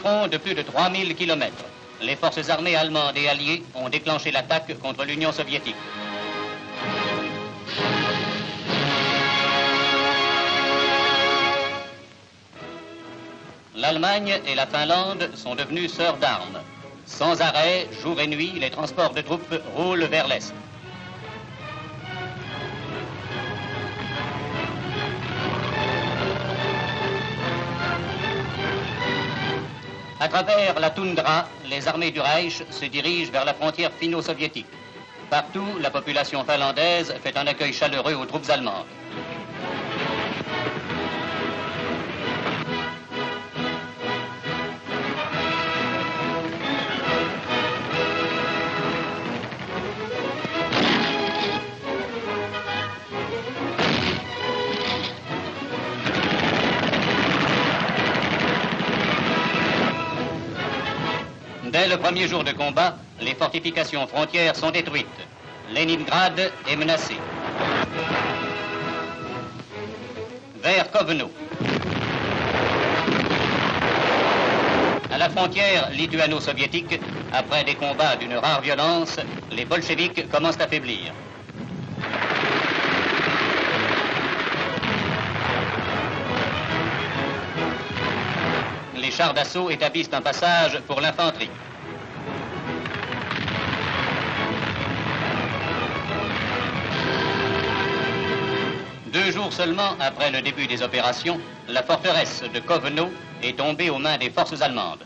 Front de plus de 3000 kilomètres. Les forces armées allemandes et alliées ont déclenché l'attaque contre l'Union soviétique. L'Allemagne et la Finlande sont devenues sœurs d'armes. Sans arrêt, jour et nuit, les transports de troupes roulent vers l'Est. À travers la toundra, les armées du Reich se dirigent vers la frontière finno-soviétique. Partout, la population finlandaise fait un accueil chaleureux aux troupes allemandes. Dès le premier jour de combat, les fortifications frontières sont détruites. Leningrad est menacée. Vers Kovno. À la frontière lituano-soviétique, après des combats d'une rare violence, les bolcheviks commencent à faiblir. Les chars d'assaut établissent un passage pour l'infanterie. Deux jours seulement après le début des opérations, la forteresse de Kovno est tombée aux mains des forces allemandes.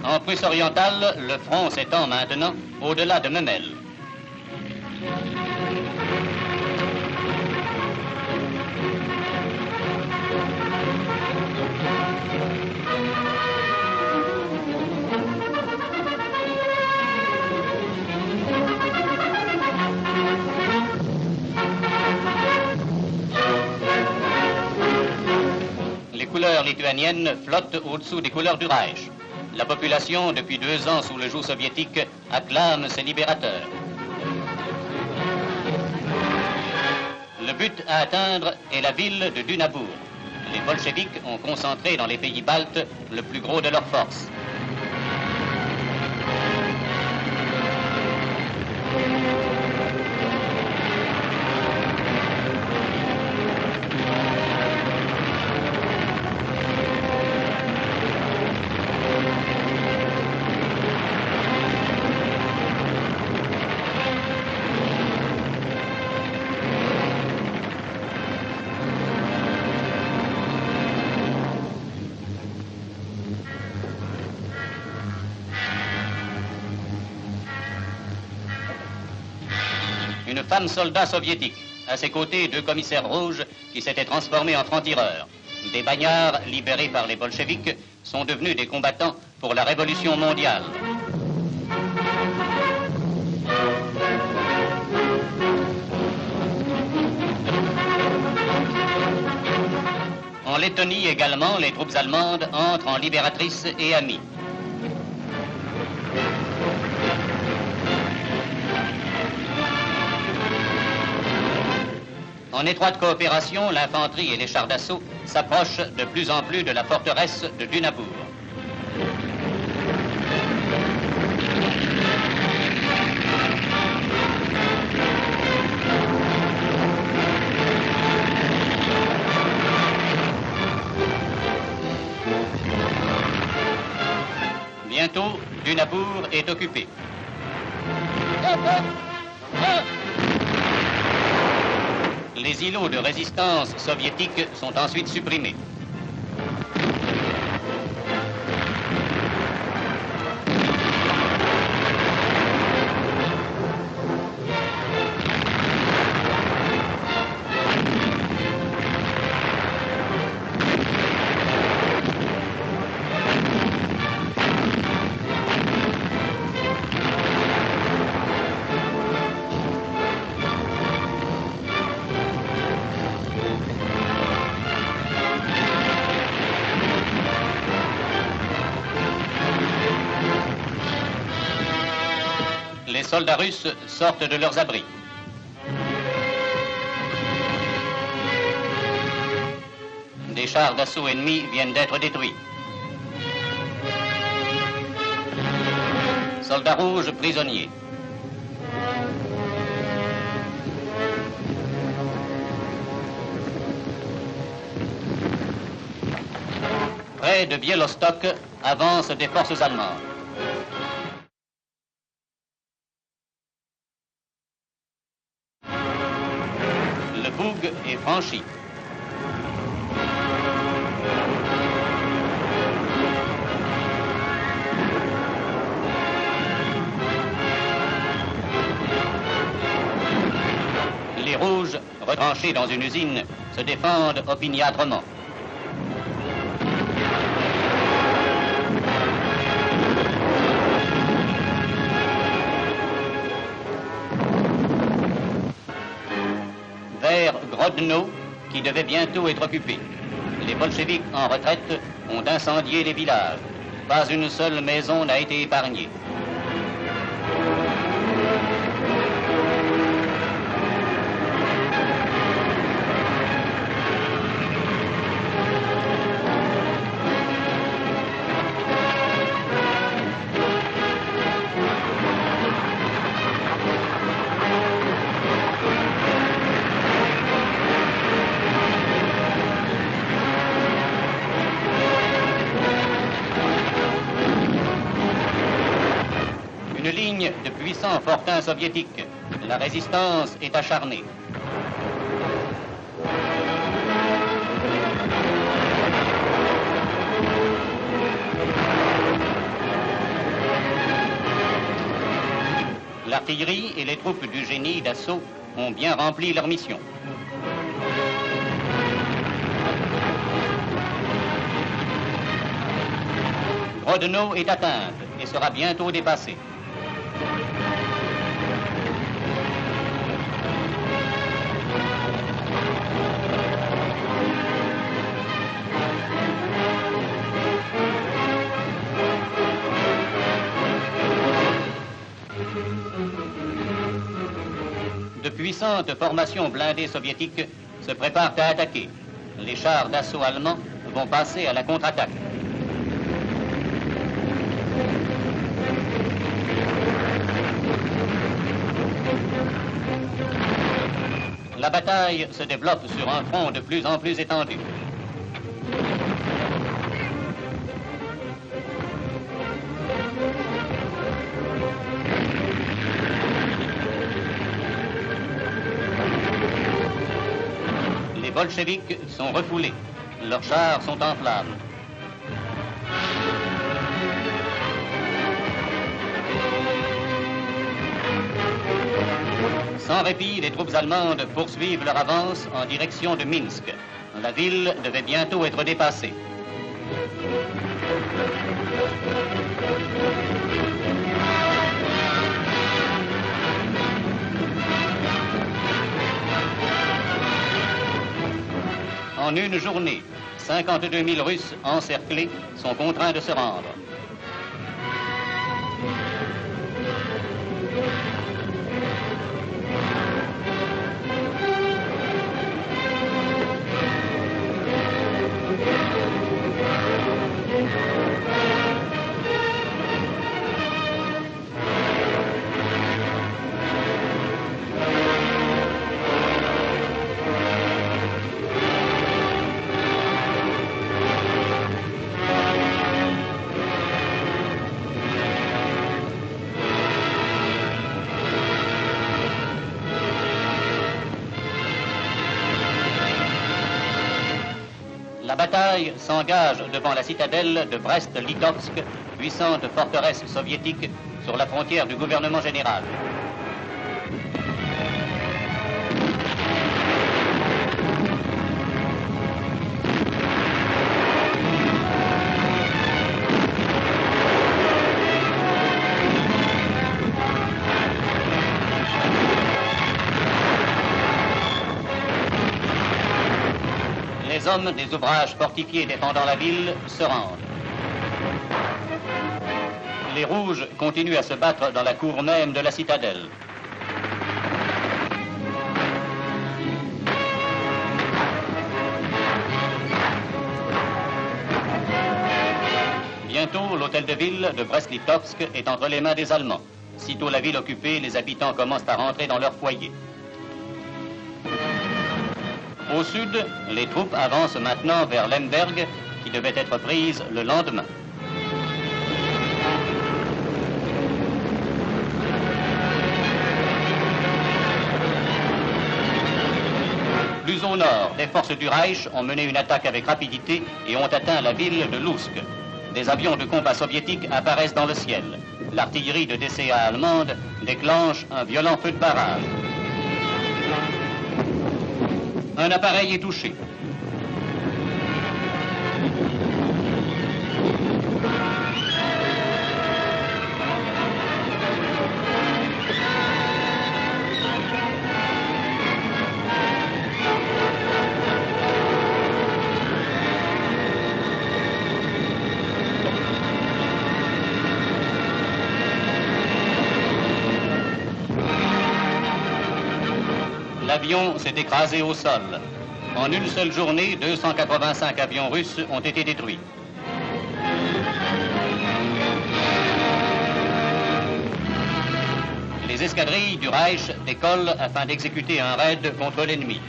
En Prusse orientale, le front s'étend maintenant au-delà de Memel. Les couleurs lituaniennes flottent au-dessous des couleurs du Reich. La population, depuis 2 ans sous le joug soviétique, acclame ses libérateurs. Le but à atteindre est la ville de Dunabour. Les bolcheviks ont concentré dans les pays baltes le plus gros de leurs forces. Une femme soldat soviétique. À ses côtés, 2 commissaires rouges qui s'étaient transformés en francs-tireurs. Des bagnards libérés par les bolcheviks sont devenus des combattants pour la révolution mondiale. En Lettonie également, les troupes allemandes entrent en libératrices et amies. En étroite coopération, l'infanterie et les chars d'assaut s'approchent de plus en plus de la forteresse de Dunabour. Bientôt, Dunabour est occupé. Les îlots de résistance soviétiques sont ensuite supprimés. Les soldats russes sortent de leurs abris. Des chars d'assaut ennemis viennent d'être détruits. Soldats rouges prisonniers. Près de Bielostok avancent des forces allemandes. Le Boug est franchi. Les Rouges, retranchés dans une usine, se défendent opiniâtrement. Vers Grodno, qui devait bientôt être occupé. Les bolcheviks en retraite ont incendié les villages. Pas une seule maison n'a été épargnée. Une ligne de puissants fortins soviétiques. La résistance est acharnée. L'artillerie et les troupes du génie d'assaut ont bien rempli leur mission. Grodno est atteinte et sera bientôt dépassée. De puissantes formations blindées soviétiques se préparent à attaquer. Les chars d'assaut allemands vont passer à la contre-attaque. La bataille se développe sur un front de plus en plus étendu. Les bolcheviks sont refoulés. Leurs chars sont en flammes. Sans répit, les troupes allemandes poursuivent leur avance en direction de Minsk. La ville devait bientôt être dépassée. En une journée, 52 000 Russes encerclés sont contraints de se rendre. La bataille s'engage devant la citadelle de Brest-Litovsk, puissante forteresse soviétique sur la frontière du gouvernement général. Les hommes des ouvrages fortifiés défendant la ville se rendent. les Rouges continuent à se battre dans la cour même de la citadelle. Bientôt, l'hôtel de ville de Brest-Litovsk est entre les mains des Allemands. Sitôt la ville occupée, les habitants commencent à rentrer dans leurs foyers. Au sud, les troupes avancent maintenant vers Lemberg, qui devait être prise le lendemain. Plus au nord, les forces du Reich ont mené une attaque avec rapidité et ont atteint la ville de Lutsk. Des avions de combat soviétiques apparaissent dans le ciel. L'artillerie de DCA allemande déclenche un violent feu de barrage. Un appareil est touché. L'avion s'est écrasé au sol. En une seule journée, 285 avions russes ont été détruits. Les escadrilles du Reich décollent afin d'exécuter un raid contre l'ennemi.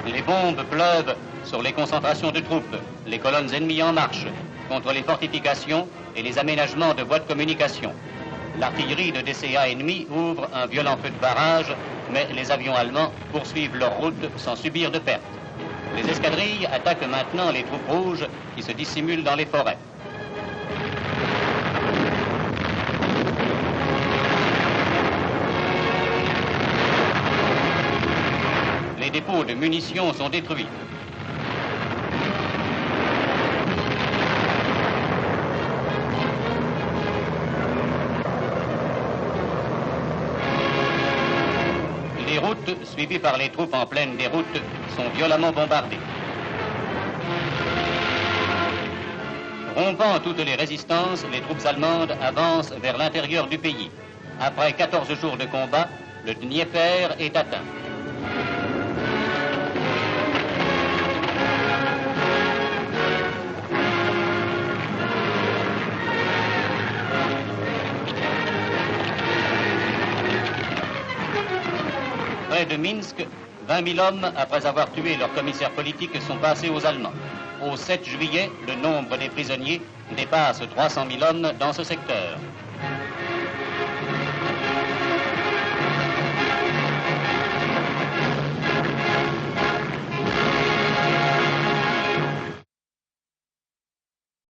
Les bombes pleuvent sur les concentrations de troupes, les colonnes ennemies en marche, contre les fortifications et les aménagements de voies de communication. L'artillerie de DCA ennemie ouvre un violent feu de barrage, mais les avions allemands poursuivent leur route sans subir de pertes. Les escadrilles attaquent maintenant les troupes rouges qui se dissimulent dans les forêts. Les dépôts de munitions sont détruits. Les routes, suivies par les troupes en pleine déroute, sont violemment bombardées. Rompant toutes les résistances, les troupes allemandes avancent vers l'intérieur du pays. Après 14 jours de combat, le Dniepr est atteint. Près de Minsk, 20 000 hommes, après avoir tué leur commissaire politique, sont passés aux Allemands. Au 7 juillet, le nombre des prisonniers dépasse 300 000 hommes dans ce secteur.